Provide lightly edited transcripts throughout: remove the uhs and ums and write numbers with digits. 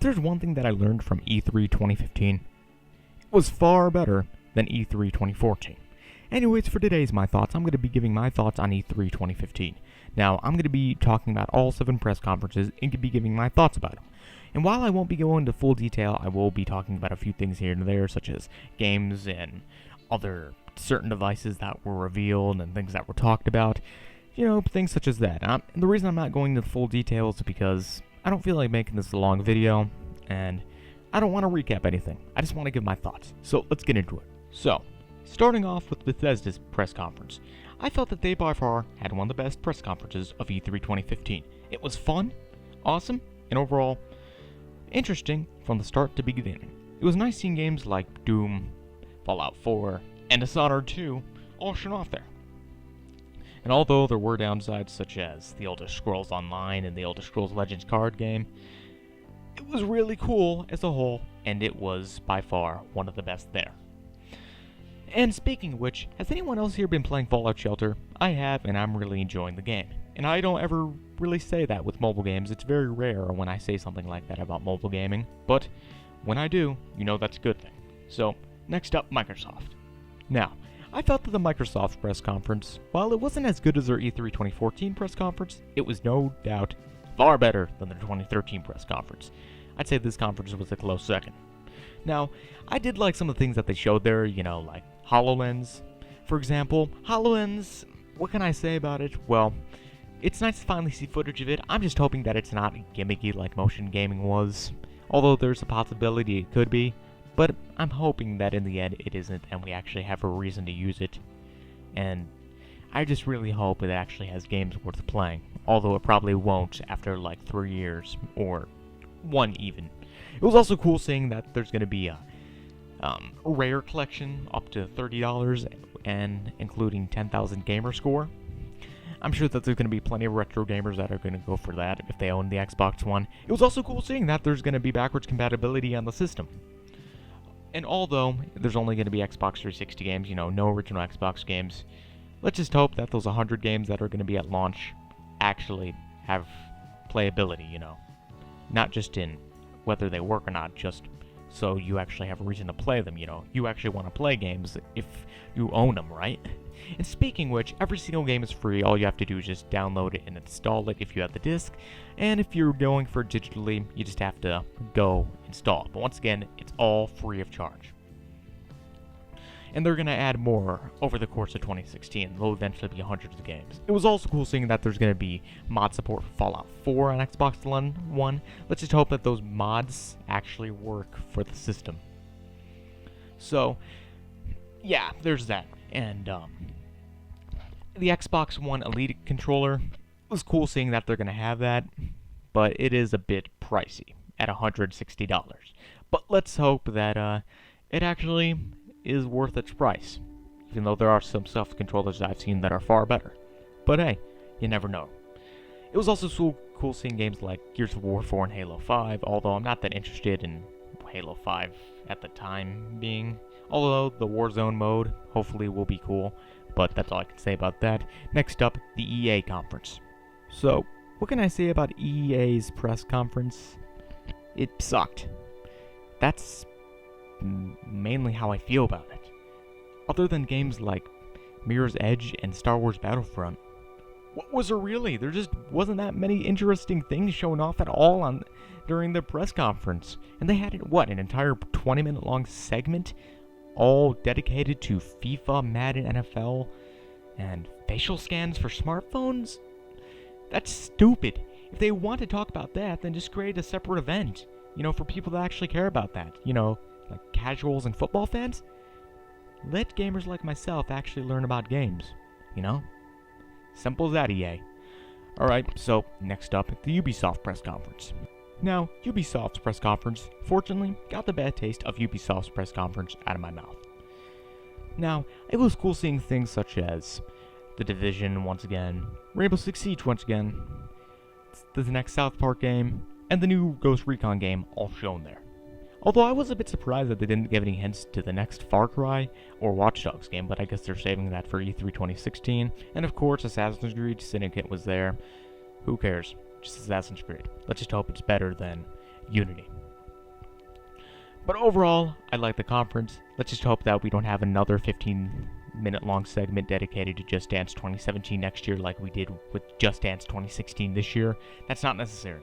There's one thing that I learned from E3 2015. It was far better than E3 2014. Anyways, for today's My Thoughts, I'm going to be giving my thoughts on E3 2015. Now, I'm going to be talking about all 7 press conferences and be giving my thoughts about them. And while I won't be going into full detail, I will be talking about a few things here and there, such as games and other certain devices that were revealed and things that were talked about. Things such as that. And the reason I'm not going into full details is because I don't feel like making this a long video, and I don't want to recap anything. I just want to give my thoughts. So let's get into it. So, starting off with Bethesda's press conference. I felt that they by far had one of the best press conferences of E3 2015. It was fun, awesome, and overall interesting from the start to beginning. It was nice seeing games like Doom, Fallout 4, and Dishonored 2 all shown off there. And although there were downsides such as the Elder Scrolls Online and the Elder Scrolls Legends card game, it was really cool as a whole, and it was by far one of the best there. And speaking of which, has anyone else here been playing Fallout Shelter? I have, and I'm really enjoying the game. And I don't ever really say that with mobile games. It's very rare when I say something like that about mobile gaming, but when I do, that's a good thing. So, next up, Microsoft. Now, I felt that the Microsoft press conference, while it wasn't as good as their E3 2014 press conference, it was no doubt far better than their 2013 press conference. I'd say this conference was a close second. Now, I did like some of the things that they showed there, like HoloLens. For example, HoloLens, what can I say about it? Well, it's nice to finally see footage of it. I'm just hoping that it's not gimmicky like motion gaming was, although there's a possibility it could be. But I'm hoping that in the end it isn't, and we actually have a reason to use it. And I just really hope it actually has games worth playing, although it probably won't after like 3 years, or 1 even. It was also cool seeing that there's going to be a rare collection up to $30, and including 10,000 gamer score. I'm sure that there's going to be plenty of retro gamers that are going to go for that if they own the Xbox One. It was also cool seeing that there's going to be backwards compatibility on the system. And although there's only going to be Xbox 360 games, no original Xbox games, let's just hope that those 100 games that are going to be at launch actually have playability, Not just in whether they work or not, just so you actually have a reason to play them, You actually want to play games if you own them, right? And speaking of which, every single game is free. All you have to do is just download it and install it if you have the disc. And if you're going for it digitally, you just have to go install it. But once again, it's all free of charge. And they're going to add more over the course of 2016. There'll eventually be hundreds of games. It was also cool seeing that there's going to be mod support for Fallout 4 on Xbox One. Let's just hope that those mods actually work for the system. So, yeah, there's that. And the Xbox One Elite controller, it was cool seeing that they're going to have that, but it is a bit pricey at $160. But let's hope that it actually is worth its price, even though there are some controllers I've seen that are far better. But hey, you never know. It was also so cool seeing games like Gears of War 4 and Halo 5, although I'm not that interested in Halo 5 at the time being. Although the Warzone mode hopefully will be cool, but that's all I can say about that. Next up, the EA conference. So, what can I say about EA's press conference? It sucked. That's mainly how I feel about it. Other than games like Mirror's Edge and Star Wars Battlefront, what was there really? There just wasn't that many interesting things shown off at all during the press conference. And they had, an entire 20-minute long segment all dedicated to FIFA, Madden, NFL, and facial scans for smartphones? That's stupid. If they want to talk about that, then just create a separate event, for people that actually care about that, like casuals and football fans. Let gamers like myself actually learn about games, Simple as that, EA. Alright, so next up, the Ubisoft press conference. Now, Ubisoft's press conference, fortunately, got the bad taste of Ubisoft's press conference out of my mouth. Now, it was cool seeing things such as The Division once again, Rainbow Six Siege once again, the next South Park game, and the new Ghost Recon game all shown there. Although I was a bit surprised that they didn't give any hints to the next Far Cry or Watch Dogs game, but I guess they're saving that for E3 2016. And of course, Assassin's Creed Syndicate was there. Who cares? Just Assassin's Creed. Let's just hope it's better than Unity. But overall, I like the conference. Let's just hope that we don't have another 15-minute long segment dedicated to Just Dance 2017 next year like we did with Just Dance 2016 this year. That's not necessary.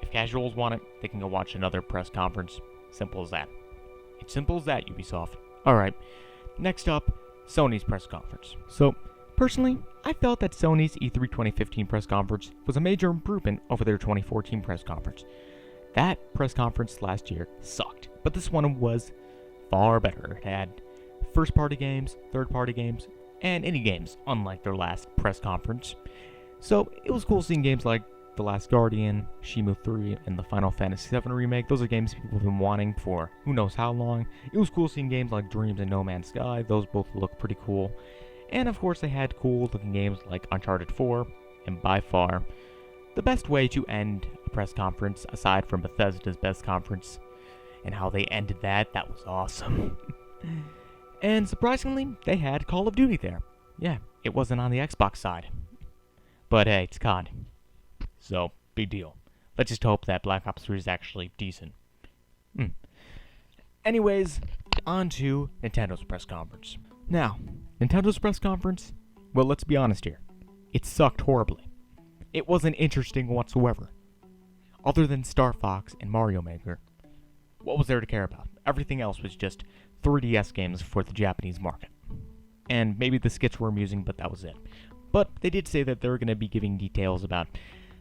If casuals want it, they can go watch another press conference. Simple as that. It's simple as that, Ubisoft. Alright, next up, Sony's press conference. So, personally, I felt that Sony's E3 2015 press conference was a major improvement over their 2014 press conference. That press conference last year sucked, but this one was far better. It had first-party games, third-party games, and indie games, unlike their last press conference. So, it was cool seeing games like The Last Guardian, Shenmue 3, and the Final Fantasy VII Remake. Those are games people have been wanting for who knows how long. It was cool seeing games like Dreams and No Man's Sky. Those both look pretty cool. And of course they had cool-looking games like Uncharted 4, and by far, the best way to end a press conference, aside from Bethesda's best conference, and how they ended that was awesome. And surprisingly, they had Call of Duty there. Yeah, it wasn't on the Xbox side. But hey, it's COD. So, big deal. Let's just hope that Black Ops 3 is actually decent. Anyways, on to Nintendo's press conference. Now, Nintendo's press conference, well, let's be honest here. It sucked horribly. It wasn't interesting whatsoever. Other than Star Fox and Mario Maker, what was there to care about? Everything else was just 3DS games for the Japanese market. And maybe the skits were amusing, but that was it. But they did say that they were going to be giving details about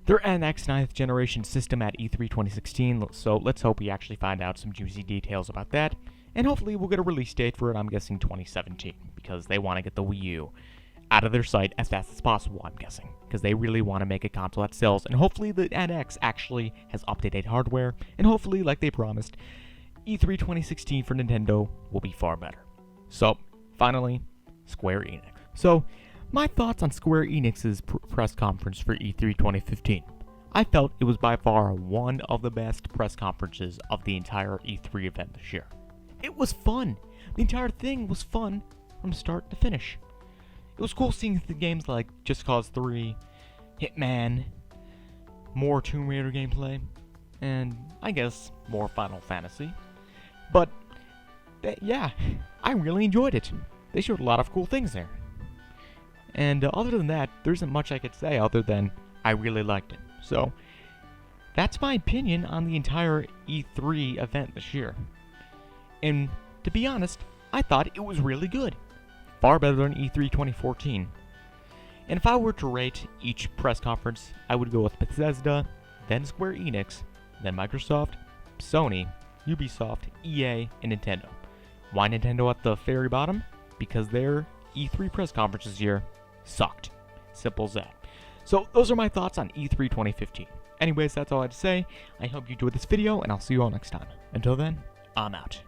their NX 9th generation system at E3 2016, so let's hope we actually find out some juicy details about that. And hopefully we'll get a release date for it, I'm guessing 2017, because they want to get the Wii U out of their site as fast as possible, I'm guessing, because they really want to make a console that sells, and hopefully the NX actually has up-to-date hardware, and hopefully, like they promised, E3 2016 for Nintendo will be far better. So, finally, Square Enix. So, my thoughts on Square Enix's press conference for E3 2015. I felt it was by far one of the best press conferences of the entire E3 event this year. It was fun. The entire thing was fun from start to finish. It was cool seeing the games like Just Cause 3, Hitman, more Tomb Raider gameplay, and I guess more Final Fantasy. But, yeah, I really enjoyed it. They showed a lot of cool things there. And other than that, there isn't much I could say other than I really liked it. So, that's my opinion on the entire E3 event this year. And to be honest, I thought it was really good. Far better than E3 2014. And if I were to rate each press conference, I would go with Bethesda, then Square Enix, then Microsoft, Sony, Ubisoft, EA, and Nintendo. Why Nintendo at the very bottom? Because their E3 press conference this year sucked. Simple as that. So those are my thoughts on E3 2015. Anyways, that's all I had to say. I hope you enjoyed this video, and I'll see you all next time. Until then, I'm out.